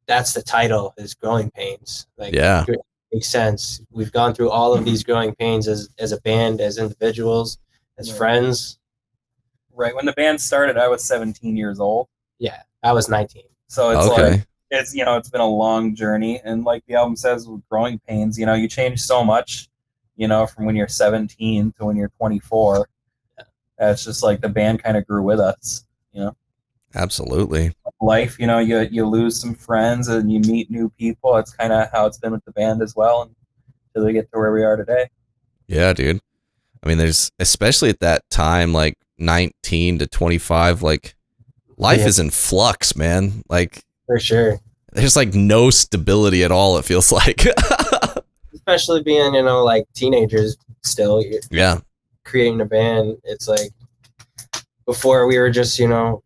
that's the title, is Growing Pains. Like, yeah, it makes sense. We've gone through all of these growing pains as a band, as individuals, as friends. Right. When the band started, I was 17 years old. Yeah, I was 19. So it's okay. like, it's, you know, it's been a long journey. And like the album says, with Growing Pains, you know, you change so much, you know, from when you're 17 to when you're 24. It's just like the band kind of grew with us, you know. Absolutely. Life, you know, you lose some friends and you meet new people. It's kind of how it's been with the band as well, until they get to where we are today. Yeah, dude. I mean, there's, especially at that time, like 19 to 25, like life is in flux, man. Like, for sure. There's like no stability at all, it feels like. Especially being, you know, like teenagers still. Yeah. Creating a band, it's like, before we were just, you know,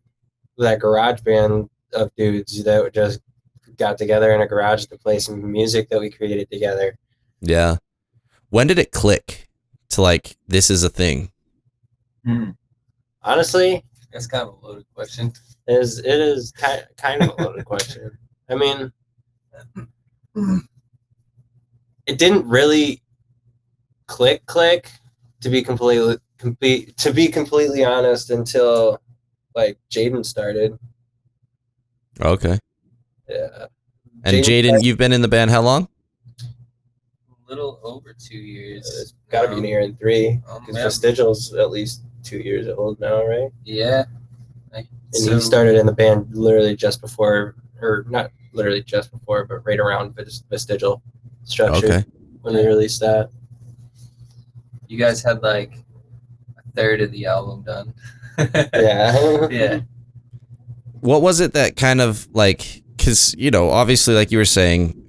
that garage band of dudes that just got together in a garage to play some music that we created together. Yeah. When did it click to like, this is a thing? Honestly, that's kind of a loaded question. It is kind of a loaded question. I mean, it didn't really click to be completely honest, until like Jaden started. Okay. Yeah. And Jaden, you've been in the band how long? A little over 2 years. It's got to be nearing 3, because Vestigial's at least 2 years old now, right? Yeah. And he started in the band literally just before, or not literally just before, but right around Vestigial Structure. Okay. When they released that. You guys had like a third of the album done. Yeah. Yeah. What was it that kind of like, because, you know, obviously, like you were saying,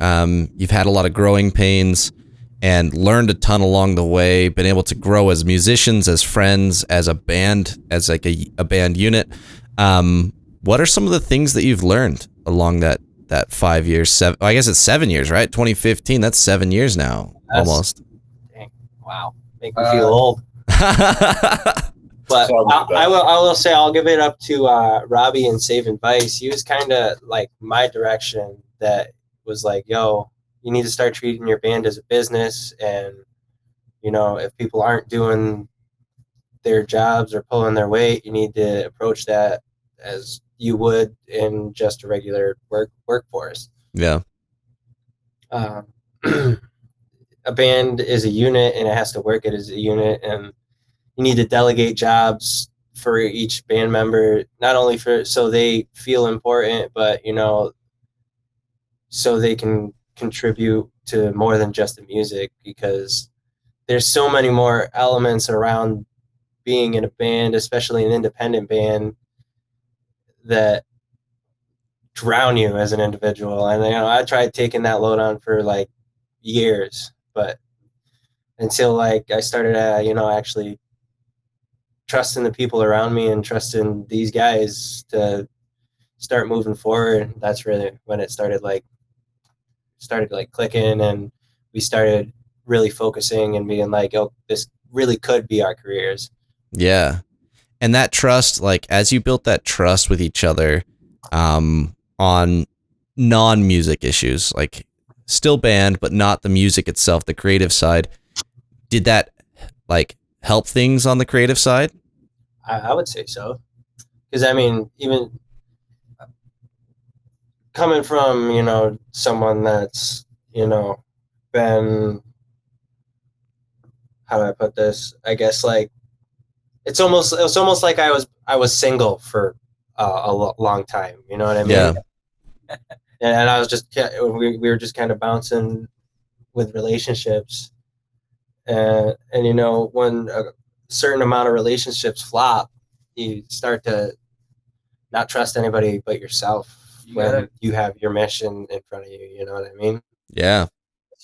you've had a lot of growing pains and learned a ton along the way, been able to grow as musicians, as friends, as a band, as like a band unit. What are some of the things that you've learned along that 5 years, I guess it's 7 years, right? 2015, that's 7 years now, almost. Dang, wow. Make me feel old. But I will say, I'll give it up to Robbie and Save and Vice. He was kind of like my direction, that was like, yo, you need to start treating your band as a business. And, you know, if people aren't doing their jobs or pulling their weight, you need to approach that as you would in just a regular workforce. Yeah. A band is a unit, and it has to work it as a unit, and you need to delegate jobs for each band member, not only so they feel important, but, you know, so they can contribute to more than just the music, because there's so many more elements around being in a band, especially an independent band, that drown you as an individual. And, you know, I tried taking that load on for like years, but until like I started, you know, actually trusting the people around me and trusting these guys to start moving forward, that's really when it started clicking, and we started really focusing and being like, oh, this really could be our careers. Yeah. And that trust, like, as you built that trust with each other, on non-music issues, like still band, but not the music itself, the creative side, did that like help things on the creative side? I would say so. Because, I mean, even coming from, you know, someone that's, you know, been, how do I put this? I guess like it was almost like I was single for a long time. You know what I mean? Yeah. And I was just, we were just kind of bouncing with relationships, and you know, when a certain amount of relationships flop, you start to not trust anybody but yourself when you have your mission in front of you. You know what I mean? Yeah.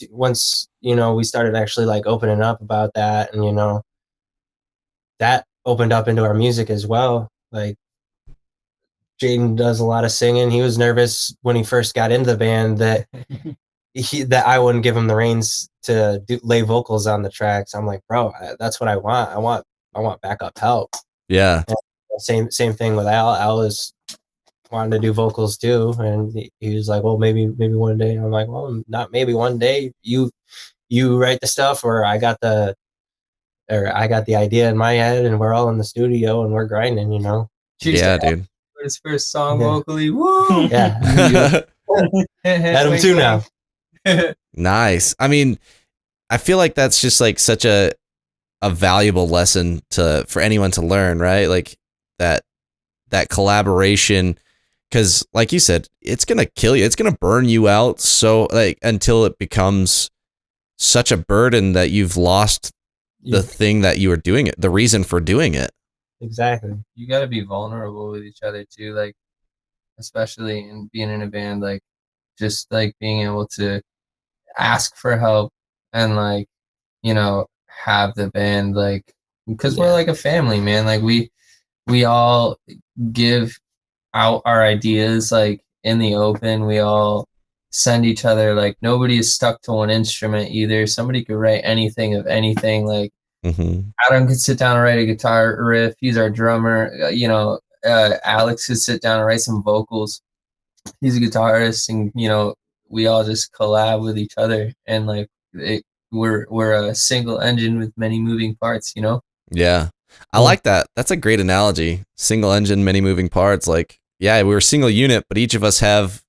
Once, you know, we started actually like opening up about that, and, you know, that opened up into our music as well. Like, Jaden does a lot of singing. He was nervous when he first got into the band that that I wouldn't give him the reins to lay vocals on the tracks. I'm like, bro, that's what I want. I want backup help. Yeah. And same thing with Al. Al is wanted to do vocals too, and he was like, well, maybe one day. I'm like, well, not maybe one day. You write the stuff, or I got the idea in my head, and we're all in the studio and we're grinding, you know. Yeah, dude. His first song Yeah. vocally. Woo! Yeah. Had him too now. Nice. I mean, I feel like that's just like such a valuable lesson for anyone to learn, right? Like that collaboration, because like you said, it's gonna kill you. It's gonna burn you out. So like until it becomes such a burden that you've lost the thing that you were doing it, the reason for doing it. Exactly. You got to be vulnerable with each other too, like especially in being in a band, like just like being able to ask for help and like, you know, have the band, like, because we're like a family, man. Like we all give out our ideas like in the open. We all send each other, like nobody is stuck to one instrument either. Somebody could write anything of anything. Like Adam could sit down and write a guitar riff. He's our drummer. Alex could sit down and write some vocals. He's a guitarist, and you know, we all just collab with each other, and like we're a single engine with many moving parts, you know. Yeah, I like that. That's a great analogy. Single engine, many moving parts. Like, yeah, we're a single unit, but each of us have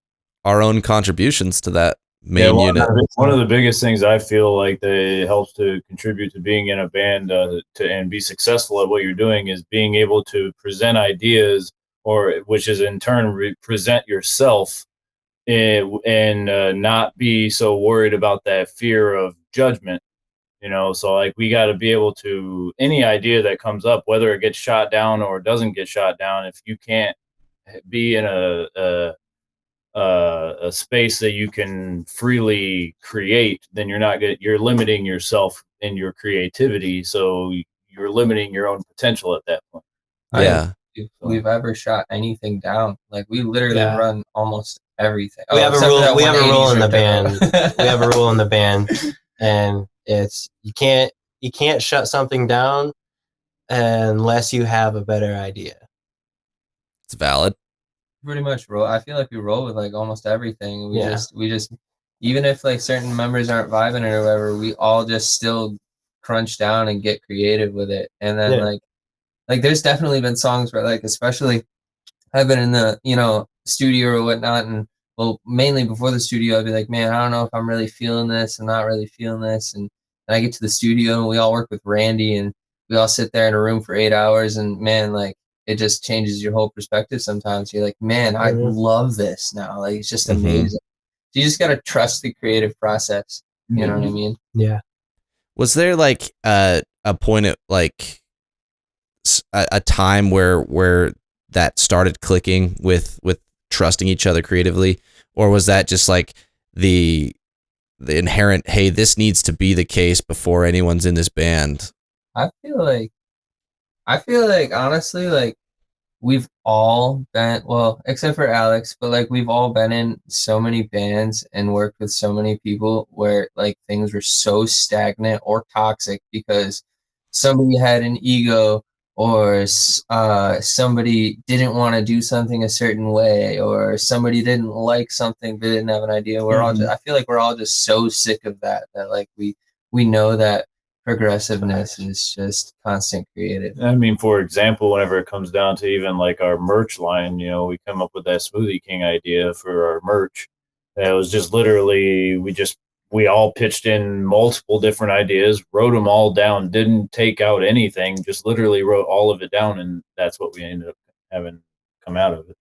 our own contributions to that main unit. One of the biggest things I feel like that helps to contribute to being in a band and be successful at what you're doing is being able to present ideas, or which is in turn present yourself, and not be so worried about that fear of judgment. You know, so like we got to be able to, any idea that comes up, whether it gets shot down or doesn't get shot down, if you can't be in a space that you can freely create, then you're limiting yourself in your creativity. So you're limiting your own potential at that point. Yeah. If we've ever shot anything down, like we literally run almost everything. We have a rule. We have a rule in the band. We have a rule in the band, and it's you can't shut something down unless you have a better idea. It's valid. Pretty much roll. I feel like we roll with like almost everything. We just even if like certain members aren't vibing it or whatever, we all just still crunch down and get creative with it. And then like there's definitely been songs where like, especially I've been in the, you know, studio or whatnot, and well, mainly before the studio, I'd be like, man, I don't know if I'm really feeling this. I'm not really feeling this. And I get to the studio and we all work with Randy, and we all sit there in a room for 8 hours, and man, like it just changes your whole perspective sometimes. You're like, man, I love this now. Like it's just amazing. So you just got to trust the creative process. You know what I mean? Yeah. Was there like a point at like a time where that started clicking with trusting each other creatively, or was that just like the inherent, hey, this needs to be the case before anyone's in this band? I feel like honestly, like we've all been, well, except for Alex, but like we've all been in so many bands and worked with so many people where like things were so stagnant or toxic because somebody had an ego, or somebody didn't want to do something a certain way, or somebody didn't like something but didn't have an idea. We're all I feel like we're all just so sick of that like we know that progressiveness is just constant creative. I mean, for example, whenever it comes down to even like our merch line, you know, we come up with that Smoothie King idea for our merch. It was just literally, we all pitched in multiple different ideas, wrote them all down, didn't take out anything, just literally wrote all of it down, and that's what we ended up having come out of it.